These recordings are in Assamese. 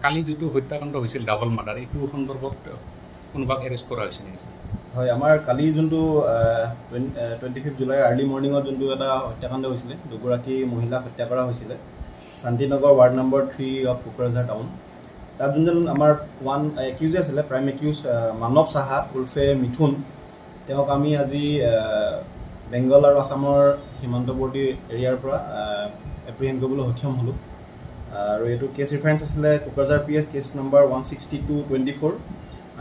কালি যেটো হত্যাকাণ্ড হৈছিল ডাবল মাৰ্ডাৰ এইটো সন্দৰ্ভত কোনোবাক এৰেষ্ট কৰা হৈছে নেকি? হয়, আমাৰ কালি যোনটো 25 জুলাই আৰ্লি মৰ্ণিঙত যোনটো এটা হত্যাকাণ্ড হৈছিলে, দুগৰাকী মহিলাক হত্যা কৰা হৈছিলে Shantinagar ward number 3 of Kokrajhar town. তাত যোনজন আমাৰ একিউজ আছিলে, প্ৰাইম একিউজ মানৱ সাহা উৰ্ফে মিথুন, তেওঁক আমি আজি বেংগল আৰু আছামৰ সীমান্তৱৰ্তী এৰিয়াৰ পৰা এপ্ৰিহেণ্ড কৰিবলৈ সক্ষম হ'লোঁ। আৰু এইটো কেছ ৰেফাৰেঞ্চ আছিলে Kokrajhar PS case number 162/24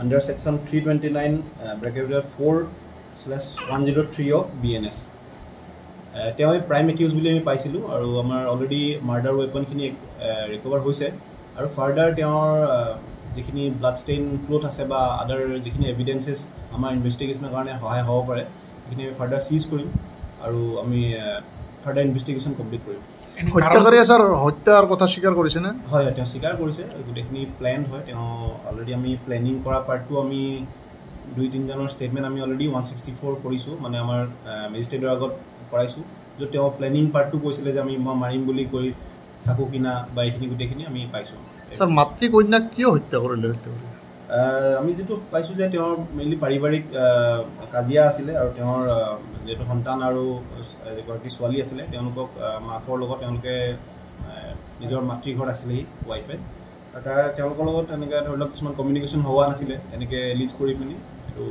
under section 329 (4/103 of BNS। তেওঁ প্ৰাইম একিউজ বুলি আমি পাইছিলোঁ আৰু আমাৰ অলৰেডি মাৰ্ডাৰ ৱেপনখিনি ৰিকভাৰ হৈছে আৰু ফাৰ্ডাৰ তেওঁৰ যিখিনি ব্লাড ষ্টেইন ক্লথ আছে বা আদাৰ যিখিনি এভিডেঞ্চেছ আমাৰ ইনভেষ্টিগেশ্যনৰ কাৰণে সহায় হ'ব পাৰে সেইখিনি আমি ফাৰ্ডাৰ চিজ কৰিম আৰু আমি ফাৰ্ডাৰ ইনভেষ্টিগেশ্যন কমপ্লিট কৰিম। হত্যাকাৰীয়ে ছাৰ হত্যাৰ কথা স্বীকাৰ কৰিছেনে? হয়, তেওঁ স্বীকাৰ কৰিছে। গোটেইখিনি প্লেন হয়। তেওঁ অলৰেডি আমি প্লেনিং কৰা পাৰ্টটো আমি 2-3জনৰ ষ্টেটমেণ্ট আমি অলৰেডি 164 কৰিছোঁ, মানে আমাৰ মেজিষ্ট্ৰেটৰ আগত কৰাইছোঁ, য'ত তেওঁ প্লেনিং পাৰ্টটো কৈছিলে যে মই মাৰিম বুলি কৈ চাকু কিনা বা এইখিনি গোটেইখিনি আমি পাইছোঁ। ছাৰ মাতৃ কন্যাক কিয় হত্যা কৰিলে? আমি যিটো পাইছোঁ যে তেওঁৰ মেইনলি পাৰিবাৰিক কাজিয়া আছিলে আৰু তেওঁৰ যিহেতু সন্তান আৰু এগৰাকী ছোৱালী আছিলে, তেওঁলোকক মাকৰ লগত তেওঁলোকে নিজৰ মাতৃঘৰত আছিলেহি ৱাইফে। তেওঁলোকৰ লগত এনেকৈ ধৰি লওক কিছুমান কমিউনিকেশ্যন হোৱা নাছিলে, এনেকৈ লিজ কৰি পিনি এইটো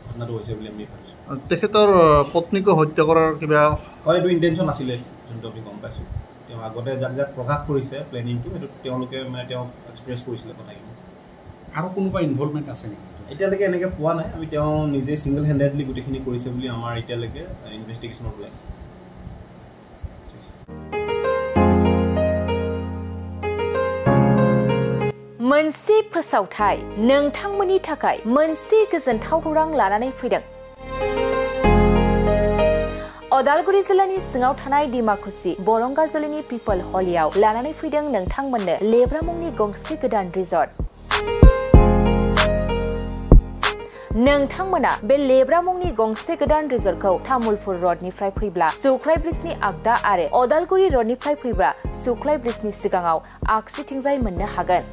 ঘটনাটো হৈছে বুলি আমি ভাবিছোঁ। তেখেতৰ পত্নীকো হত্যা কৰাৰ কিবা হয়, এইটো ইণ্টেনশ্যন আছিলে, যোনটো আমি গম পাইছোঁ। তেওঁ আগতে যাক যাক প্ৰকাশ কৰিছে প্লেনিংটো, সেইটো তেওঁলোকে মানে তেওঁক এক্সপ্ৰেছ কৰিছিলে কথাখিনি। আৰু কোনোবা ইনভলভমেণ্ট আছে নেকি? এতিয়ালৈকে এনেকৈ পোৱা নাই। আমি তেওঁ নিজে ছিংগল হেণ্ডেডলি গোটেইখিনি কৰিছে বুলি আমাৰ এতিয়ালৈকে ইনভেষ্টিগেশ্যনত ওলাইছে। मोनसे फोसावथाय नोंथांमोननि थाखाय मोनसे गोजोनथाव खौरां लानानै फैदों। अदालगुरि जिल्लानि सिङाव थानाय डिमाकुसि बरंगाजुलिनि पिपल हलियाव लानानै फैदों नोंथांमोननो लेब्रा मुंनि गंसे गोदान रिजर्ट। नोंथांमोना बे लेब्रा मुंनि गंसे गोदान रिजर्टखौ तामुलपुर रडनिफ्राय फैब्ला सुख्लाय ब्रिजनि आगदा आरो अदालगुरि रडनिफ्राय फैब्ला सुख्लाय ब्रिजनि सिगाङाव आगसिथिंजाय मोननो हागोन।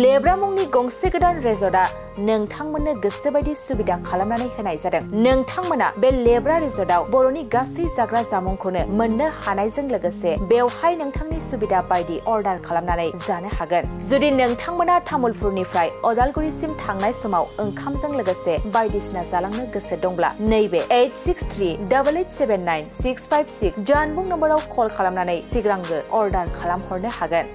लेब्रा मुंनि गंसे गोदान रिजर्टआ नोंथांमोननो गोसोबायदि सुबिदा खालामनानै होनाय जादों। नोंथांमोना बे लेब्रा रिजर्टआव बर'नि गासै जाग्रा जामुंखौनो मोननो हानायजों लोगोसे बेवहाय नोंथांनि सुबिदा बायदि अर्डार खालामनानै जानो हागोन। जुदि नोंथांमोना तामुलपुरनिफ्राय अदालगुरिसिम थांनाय समाव ओंखामजों लोगोसे बायदिसिना जालांनो गोसो दंब्ला नैबे 8638879656 जानबुं नम्बराव कल खालामनानै सिगांग्रो अर्डार खालामहरनो हागोन।